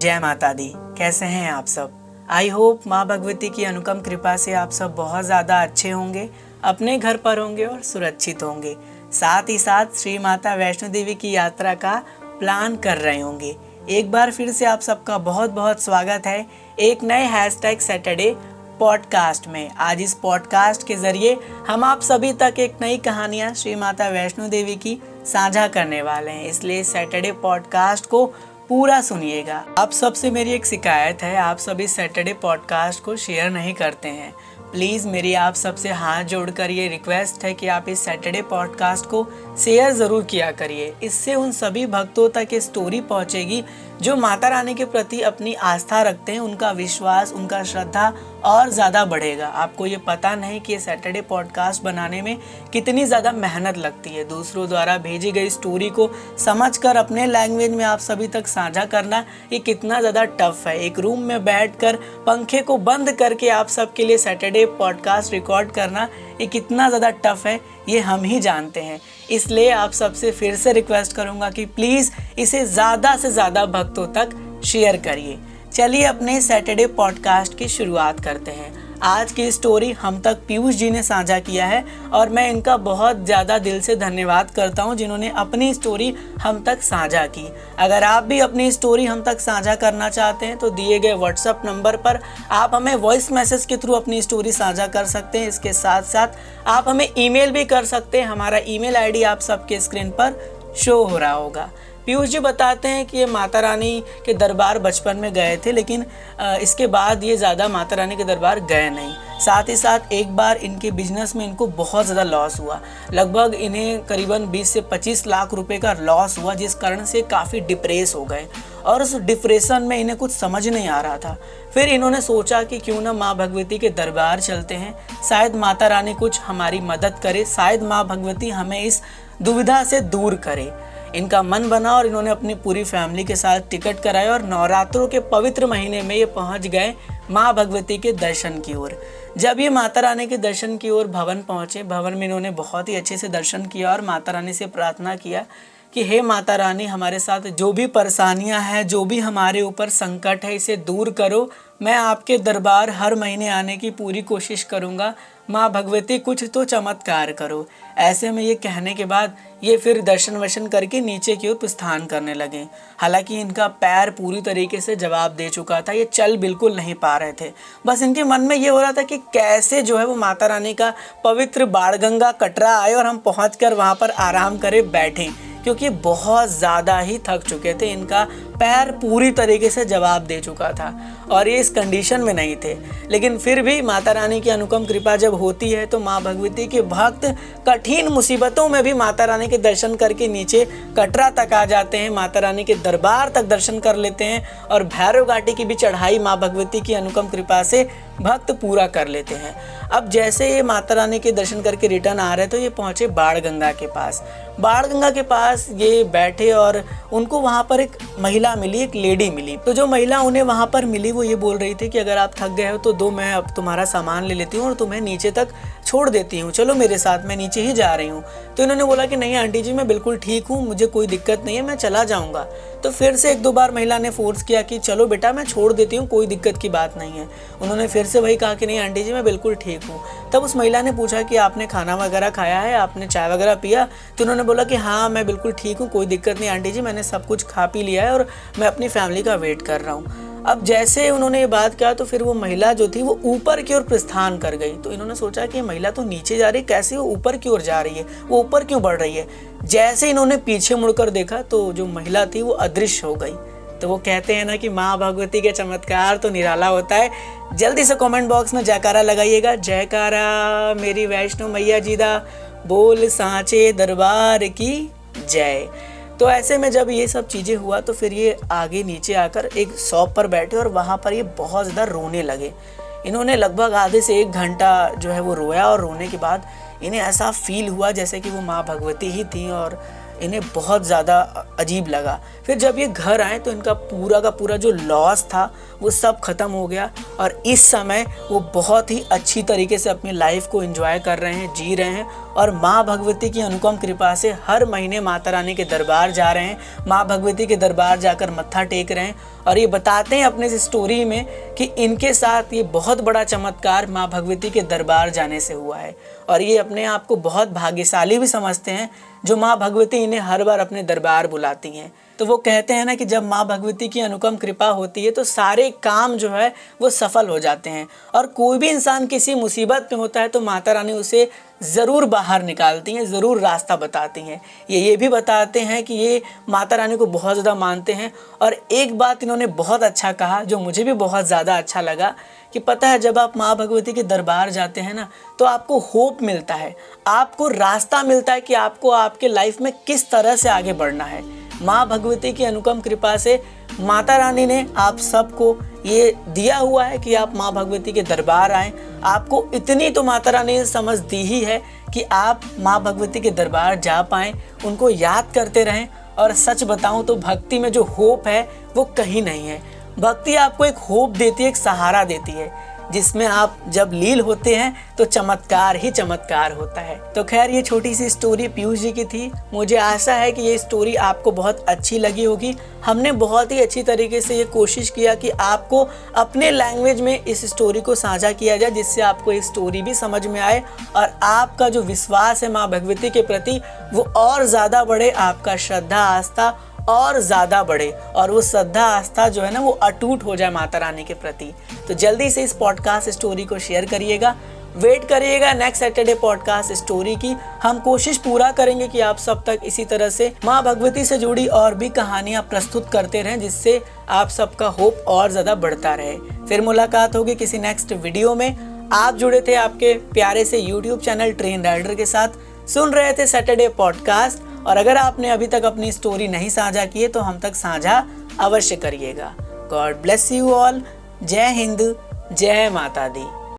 जय माता दी। कैसे हैं आप सब? आई होप माँ भगवती की अनुपम कृपा से आप सब बहुत ज़्यादा अच्छे होंगे, अपने घर पर होंगे और सुरक्षित होंगे। साथ ही साथ श्री माता वैष्णो देवी की यात्रा का प्लान कर रहे होंगे। एक बार फिर से आप सबका बहुत बहुत स्वागत है एक नए हैशटैग सैटरडे पॉडकास्ट में। आज इस पॉडकास्ट के ज़रिए हम आप सभी तक एक नई कहानियाँ श्री माता वैष्णो देवी की साझा करने वाले हैं, इसलिए सैटरडे पॉडकास्ट को पूरा सुनिएगा। आप सबसे मेरी एक शिकायत है, आप सभी सैटरडे पॉडकास्ट को शेयर नहीं करते हैं। प्लीज़ मेरी आप सबसे हाथ जोड़कर ये रिक्वेस्ट है कि आप इस सैटरडे पॉडकास्ट को शेयर ज़रूर किया करिए। इससे उन सभी भक्तों तक ये स्टोरी पहुंचेगी जो माता रानी के प्रति अपनी आस्था रखते हैं, उनका विश्वास, उनका श्रद्धा और ज़्यादा बढ़ेगा। आपको ये पता नहीं कि ये सैटरडे पॉडकास्ट बनाने में कितनी ज़्यादा मेहनत लगती है। दूसरों द्वारा भेजी गई स्टोरी को समझकर अपने लैंग्वेज में आप सभी तक साझा करना ये कितना ज़्यादा टफ है। एक रूम में बैठकर पंखे को बंद करके आप सबके लिए सैटरडे पॉडकास्ट रिकॉर्ड करना ये कितना ज़्यादा टफ है, ये हम ही जानते हैं। इसलिए आप सबसे फिर से रिक्वेस्ट करूँगा कि प्लीज़ इसे ज़्यादा से ज़्यादा भक्तों तक शेयर करिए। चलिए अपने सैटरडे पॉडकास्ट की शुरुआत करते हैं। आज की स्टोरी हम तक पीयूष जी ने साझा किया है और मैं इनका बहुत ज़्यादा दिल से धन्यवाद करता हूं जिन्होंने अपनी स्टोरी हम तक साझा की। अगर आप भी अपनी स्टोरी हम तक साझा करना चाहते हैं तो दिए गए व्हाट्सएप नंबर पर आप हमें वॉइस मैसेज के थ्रू अपनी स्टोरी साझा कर सकते हैं। इसके साथ साथ आप हमें ईमेल भी कर सकते हैं। हमारा ईमेल आईडी आप सबके स्क्रीन पर शो हो रहा होगा। पीयूष जी बताते हैं कि ये माता रानी के दरबार बचपन में गए थे, लेकिन इसके बाद ये ज़्यादा माता रानी के दरबार गए नहीं। साथ ही साथ एक बार इनके बिजनेस में इनको बहुत ज़्यादा लॉस हुआ। लगभग इन्हें करीबन 20 से 25 लाख रुपए का लॉस हुआ, जिस कारण से काफ़ी डिप्रेस हो गए और उस डिप्रेशन में इन्हें कुछ समझ नहीं आ रहा था। फिर इन्होंने सोचा कि क्यों ना माँ भगवती के दरबार चलते हैं, शायद माता रानी कुछ हमारी मदद करे, शायद माँ भगवती हमें इस दुविधा से दूर करे। इनका मन बना और इन्होंने अपनी पूरी फैमिली के साथ टिकट कराया और नवरात्रों के पवित्र महीने में ये पहुंच गए माँ भगवती के दर्शन की ओर। जब ये माता रानी के दर्शन की ओर भवन पहुंचे, भवन में इन्होंने बहुत ही अच्छे से दर्शन किया और माता रानी से प्रार्थना किया कि हे माता रानी, हमारे साथ जो भी परेशानियां हैं, जो भी हमारे ऊपर संकट है, इसे दूर करो। मैं आपके दरबार हर महीने आने की पूरी कोशिश करूंगा। माँ भगवती कुछ तो चमत्कार करो। ऐसे में ये कहने के बाद ये फिर दर्शन वर्शन करके नीचे की ओर प्रस्थान करने लगे। हालांकि इनका पैर पूरी तरीके से जवाब दे चुका था, ये चल बिल्कुल नहीं पा रहे थे। बस इनके मन में ये हो रहा था कि कैसे जो है वो माता रानी का पवित्र बाणगंगा कटरा आए और हम पहुँच कर वहाँ पर आराम करें, बैठें, क्योंकि बहुत ज़्यादा ही थक चुके थे। इनका पैर पूरी तरीके से जवाब दे चुका था और ये इस कंडीशन में नहीं थे। लेकिन फिर भी माता रानी की अनुपम कृपा जब होती है तो माँ भगवती के भक्त कठिन मुसीबतों में भी माता रानी के दर्शन करके नीचे कटरा तक आ जाते हैं, माता रानी के दरबार तक दर्शन कर लेते हैं और भैरव घाटी की भी चढ़ाई माँ भगवती की अनुपम कृपा से भक्त पूरा कर लेते हैं। अब जैसे ये माता रानी के दर्शन करके रिटर्न आ रहे तो ये पहुँचे बाणगंगा के पास। बाणगंगा के पास ये बैठे और उनको वहाँ पर एक महिला मिली, एक लेडी मिली। तो जो महिला उन्हें वहाँ पर मिली वो ये बोल रही थी कि अगर आप थक गए हो तो दो, मैं अब तुम्हारा सामान ले लेती हूँ और तुम्हें नीचे तक छोड़ देती हूँ, चलो मेरे साथ, मैं नीचे ही जा रही हूँ। तो इन्होंने बोला कि नहीं आंटी जी, मैं बिल्कुल ठीक हूँ, मुझे कोई दिक्कत नहीं है, मैं चला जाऊँगा। तो फिर से एक दो बार महिला ने फोर्स किया कि चलो बेटा, मैं छोड़ देती हूँ, कोई दिक्कत की बात नहीं है। उन्होंने फिर से वही कहा कि नहीं आंटी जी, मैं बिल्कुल ठीक हूँ। तब उस महिला ने पूछा कि आपने खाना वगैरह खाया है, आपने चाय वगैरह पिया? तो उन्होंने बोला कि हाँ, मैं बिल्कुल ठीक हूँ, कोई दिक्कत नहीं आंटी जी, मैंने सब कुछ खा पी लिया है और मैं अपनी फैमिली का वेट कर रहा हूँ। अब जैसे उन्होंने ये बात कहा तो फिर वो महिला जो थी वो ऊपर की ओर प्रस्थान कर गई। तो इन्होंने सोचा कि ये महिला तो नीचे जा रही, कैसे वो ऊपर की ओर जा रही है, वो ऊपर क्यों बढ़ रही है? जैसे इन्होंने पीछे मुड़कर देखा तो जो महिला थी वो अदृश्य हो गई। तो वो कहते हैं ना कि माँ भगवती के चमत्कार तो निराला होता है। जल्दी से कमेंट बॉक्स में जयकारा लगाइएगा, जयकारा मेरी वैष्णो मैया जी दा, बोल सांचे दरबार की जय। तो ऐसे में जब ये सब चीज़ें हुआ तो फिर ये आगे नीचे आकर एक शॉप पर बैठे और वहाँ पर ये बहुत ज़्यादा रोने लगे। इन्होंने लगभग आधे से 1 घंटा जो है वो रोया और रोने के बाद इन्हें ऐसा फील हुआ जैसे कि वो माँ भगवती ही थी और इन्हें बहुत ज़्यादा अजीब लगा। फिर जब ये घर आए तो इनका पूरा का पूरा जो लॉस था वो सब ख़त्म हो गया और इस समय वो बहुत ही अच्छी तरीके से अपनी लाइफ को एंजॉय कर रहे हैं, जी रहे हैं और माँ भगवती की अनुपम कृपा से हर महीने माता रानी के दरबार जा रहे हैं, माँ भगवती के दरबार जाकर मत्था टेक रहे हैं और ये बताते हैं अपने इस स्टोरी में कि इनके साथ ये बहुत बड़ा चमत्कार माँ भगवती के दरबार जाने से हुआ है और ये अपने आप को बहुत भाग्यशाली भी समझते हैं जो माँ भगवती इन्हें हर बार अपने दरबार बुलाती हैं। तो वो कहते हैं ना कि जब माँ भगवती की अनुपम कृपा होती है तो सारे काम जो है वो सफल हो जाते हैं और कोई भी इंसान किसी मुसीबत में होता है तो माता रानी उसे ज़रूर बाहर निकालती हैं, ज़रूर रास्ता बताती हैं। ये भी बताते हैं कि ये माता रानी को बहुत ज़्यादा मानते हैं। और एक बात इन्होंने बहुत अच्छा कहा जो मुझे भी बहुत ज़्यादा अच्छा लगा कि पता है जब आप माँ भगवती के दरबार जाते हैं ना तो आपको होप मिलता है, आपको रास्ता मिलता है कि आपको आपके लाइफ में किस तरह से आगे बढ़ना है। माँ भगवती की अनुपम कृपा से माता रानी ने आप सबको ये दिया हुआ है कि आप माँ भगवती के दरबार आएँ। आपको इतनी तो माता रानी ने समझ दी ही है कि आप माँ भगवती के दरबार जा पाएँ, उनको याद करते रहें। और सच बताऊं तो भक्ति में जो होप है वो कहीं नहीं है। भक्ति आपको एक होप देती है, एक सहारा देती है, जिसमें आप जब लील होते हैं तो चमत्कार ही चमत्कार होता है। तो खैर ये छोटी सी स्टोरी पीयूष जी की थी। मुझे आशा है कि ये स्टोरी आपको बहुत अच्छी लगी होगी। हमने बहुत ही अच्छी तरीके से ये कोशिश किया कि आपको अपने लैंग्वेज में इस स्टोरी को साझा किया जाए, जिससे आपको ये स्टोरी भी समझ में आए और आपका जो विश्वास है माँ भगवती के प्रति वो और ज़्यादा बढ़े, आपका श्रद्धा आस्था और ज़्यादा बढ़े और वो श्रद्धा आस्था जो है ना वो अटूट हो जाए माता रानी के प्रति। तो जल्दी से इस पॉडकास्ट स्टोरी को शेयर करिएगा, वेट करिएगा नेक्स्ट सैटरडे पॉडकास्ट स्टोरी की। हम कोशिश पूरा करेंगे कि आप सब तक इसी तरह से माँ भगवती से जुड़ी और भी कहानियाँ प्रस्तुत करते रहें, जिससे आप सबका होप और ज़्यादा बढ़ता रहे। फिर मुलाकात होगी किसी नेक्स्ट वीडियो में। आप जुड़े थे आपके प्यारे से यूट्यूब चैनल ट्रेन राइडर के साथ, सुन रहे थे सैटरडे पॉडकास्ट। और अगर आपने अभी तक अपनी स्टोरी नहीं साझा की है तो हम तक साझा अवश्य करिएगा। God bless you all. जय हिंद, जय माता दी।